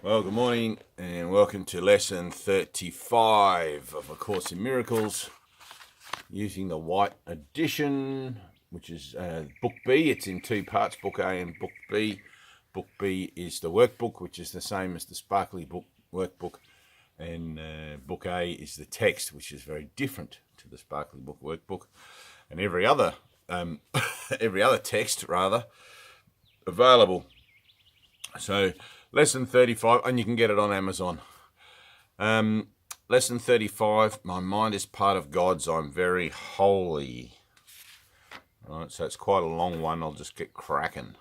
Well, good morning and welcome to lesson 35 of A Course in Miracles using the white edition, which is Book B. It's in two parts, Book A and Book B. Book B is the workbook, which is the same as the sparkly book workbook, and Book A is the text, which is very different to the sparkly book workbook, and every other text rather available. So lesson 35, and you can get it on Amazon. Lesson 35, my mind is part of God's, I'm very holy. All right, so it's quite a long one. I'll just get cracking.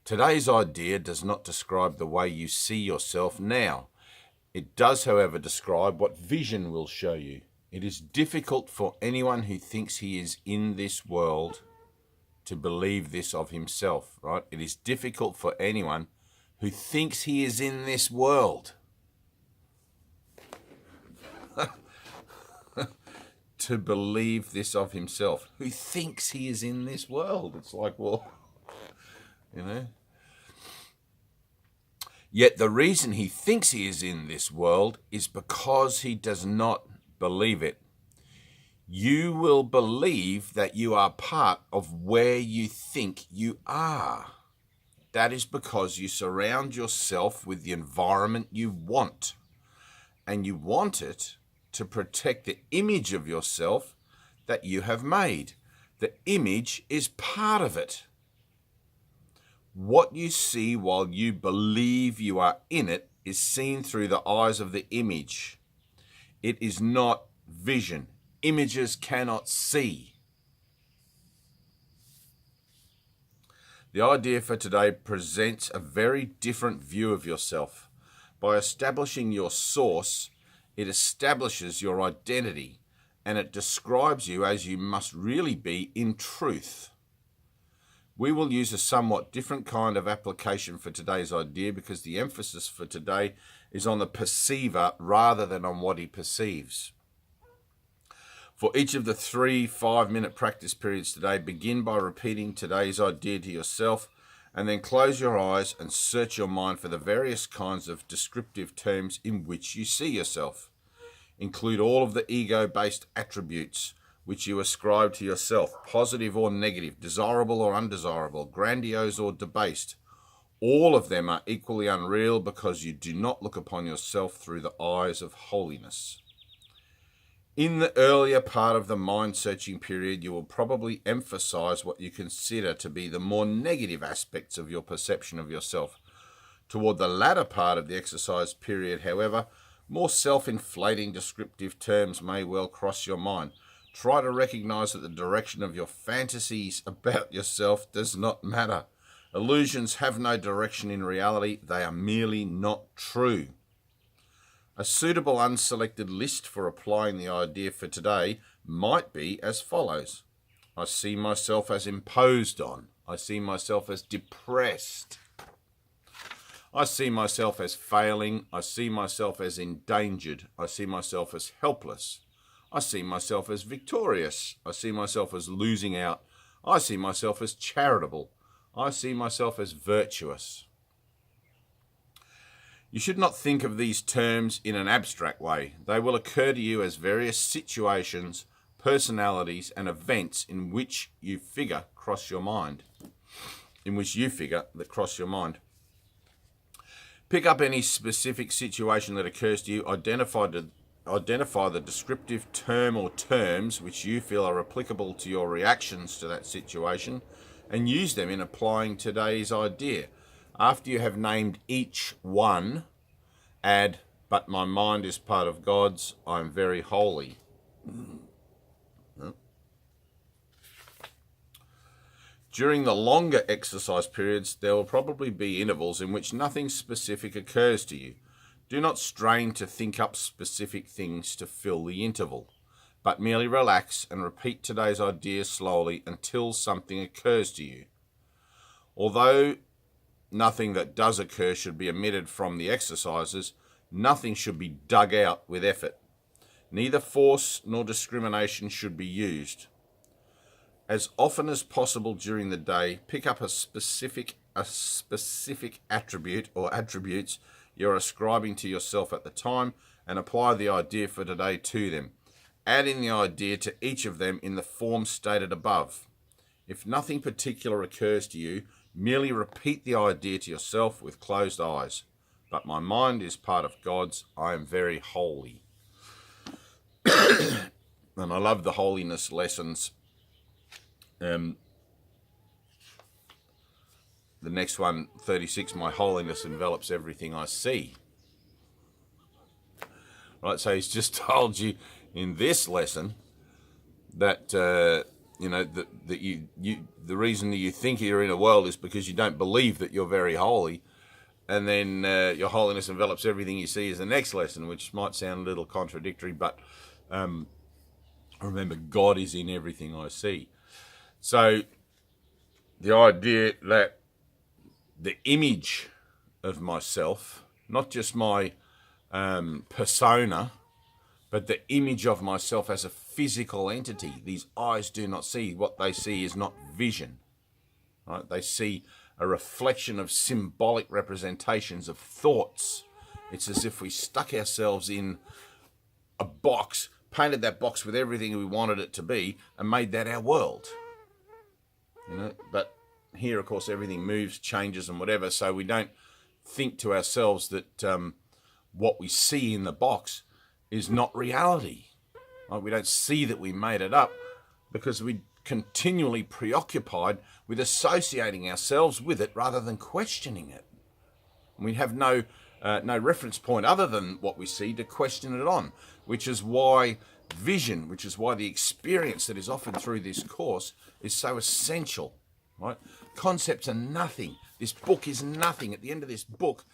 Today's idea does not describe the way you see yourself now. It does, however, describe what vision will show you. It is difficult for anyone who thinks he is in this world to believe this of himself, right? It is difficult for anyone who thinks he is in this world to believe this of himself. Who thinks he is in this world? It's like, well, you know. Yet the reason he thinks he is in this world is because he does not believe it. You will believe that you are part of where you think you are. That is because you surround yourself with the environment you want, and you want it to protect the image of yourself that you have made. The image is part of it. What you see while you believe you are in it is seen through the eyes of the image. It is not vision. Images cannot see. The idea for today presents a very different view of yourself. By establishing your source, it establishes your identity, and it describes you as you must really be in truth. We will use a somewhat different kind of application for today's idea because the emphasis for today is on the perceiver rather than on what he perceives. For each of the 3 5-minute practice periods today, begin by repeating today's idea to yourself, and then close your eyes and search your mind for the various kinds of descriptive terms in which you see yourself. Include all of the ego-based attributes which you ascribe to yourself, positive or negative, desirable or undesirable, grandiose or debased. All of them are equally unreal because you do not look upon yourself through the eyes of holiness. In the earlier part of the mind-searching period, you will probably emphasize what you consider to be the more negative aspects of your perception of yourself. Toward the latter part of the exercise period, however, more self-inflating descriptive terms may well cross your mind. Try to recognize that the direction of your fantasies about yourself does not matter. Illusions have no direction in reality. They are merely not true. A suitable unselected list for applying the idea for today might be as follows. I see myself as imposed on. I see myself as depressed. I see myself as failing. I see myself as endangered. I see myself as helpless. I see myself as victorious. I see myself as losing out. I see myself as charitable. I see myself as virtuous. You should not think of these terms in an abstract way. They will occur to you as various situations, personalities, and events in which you figure cross your mind. Pick up any specific situation that occurs to you, identify the descriptive term or terms which you feel are applicable to your reactions to that situation, and use them in applying today's idea. After you have named each one, add, but my mind is part of God's, I'm very holy. During the longer exercise periods, there will probably be intervals in which nothing specific occurs to you. Do not strain to think up specific things to fill the interval, but merely relax and repeat today's idea slowly until something occurs to you. Although nothing that does occur should be omitted from the exercises, nothing should be dug out with effort. Neither force nor discrimination should be used. As often as possible during the day, pick up a a specific attribute or attributes you're ascribing to yourself at the time and apply the idea for today to them. Add in the idea to each of them in the form stated above. If nothing particular occurs to you, merely repeat the idea to yourself with closed eyes. But my mind is part of God's. I am very holy. And I love the holiness lessons. The next one, 36, my holiness envelops everything I see. Right, so he's just told you in this lesson that the reason that you think you're in a world is because you don't believe that you're very holy, and then your holiness envelops everything you see is the next lesson, which might sound a little contradictory, but remember, God is in everything I see. So the idea that the image of myself, not just my persona, but the image of myself as a physical entity. These eyes do not see. What they see is not vision. Right? They see a reflection of symbolic representations of thoughts. It's as if we stuck ourselves in a box, painted that box with everything we wanted it to be, and made that our world. But here, of course, everything moves, changes, and whatever, so we don't think to ourselves that what we see in the box is not reality. Right? We don't see that we made it up because we're continually preoccupied with associating ourselves with it rather than questioning it. We have no reference point other than what we see to question it on, which is why vision, which is why the experience that is offered through this course is so essential. Right? Concepts are nothing. This book is nothing. At the end of this book,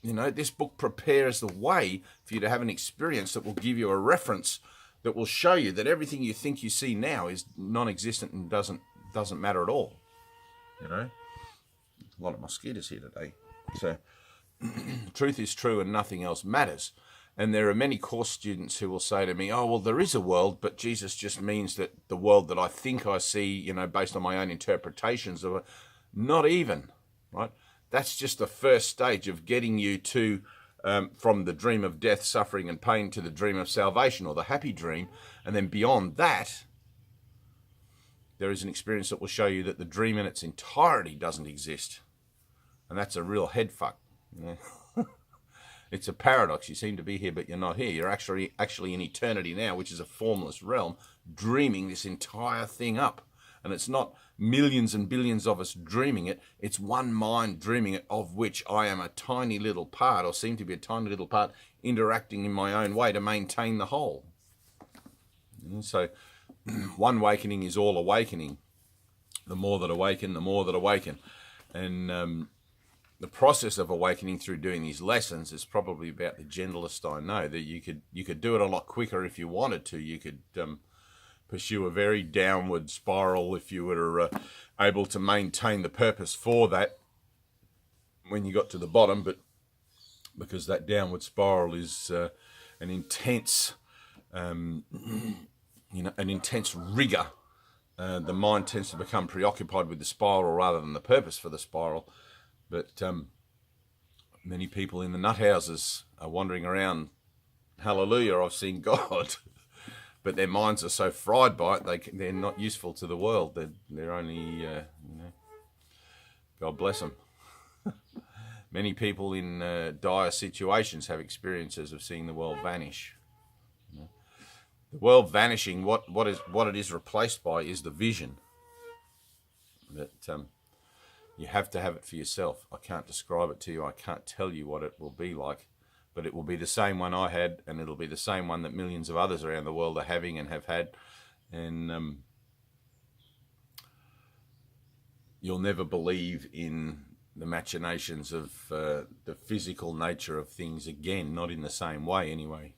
this book prepares the way for you to have an experience that will give you a reference that will show you that everything you think you see now is non-existent and doesn't matter at all. A lot of mosquitoes here today. So truth is true and nothing else matters. And there are many course students who will say to me, oh, well, there is a world, but Jesus just means that the world that I think I see, based on my own interpretations of it, not even, right? That's just the first stage of getting you to from the dream of death, suffering, and pain to the dream of salvation, or the happy dream. And then beyond that, there is an experience that will show you that the dream in its entirety doesn't exist. And that's a real head fuck. It's a paradox. You seem to be here, but you're not here. You're actually in eternity now, which is a formless realm, dreaming this entire thing up. And it's not millions and billions of us dreaming it. It's one mind dreaming it, of which I am a tiny little part, or seem to be a tiny little part, interacting in my own way to maintain the whole. And so one awakening is all awakening. The more that awaken, the more that awaken. And the process of awakening through doing these lessons is probably about the gentlest I know. That you could do it a lot quicker if you wanted to. You could pursue a very downward spiral if you were able to maintain the purpose for that when you got to the bottom, but because that downward spiral is an intense rigor, the mind tends to become preoccupied with the spiral rather than the purpose for the spiral. But many people in the nut houses are wandering around, hallelujah, I've seen God. But their minds are so fried by it, they're not useful to the world. They're only, God bless them. Many people in dire situations have experiences of seeing the world vanish. The world vanishing, what it is replaced by is the vision. That you have to have it for yourself. I can't describe it to you. I can't tell you what it will be like. But it will be the same one I had, and it'll be the same one that millions of others around the world are having and have had. And you'll never believe in the machinations of the physical nature of things again, not in the same way anyway.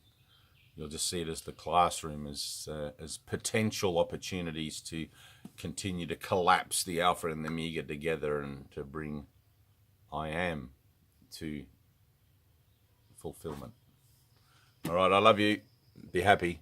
You'll just see it as the classroom, as potential opportunities to continue to collapse the alpha and the omega together and to bring I am to fulfillment. All right, I love you. Be happy.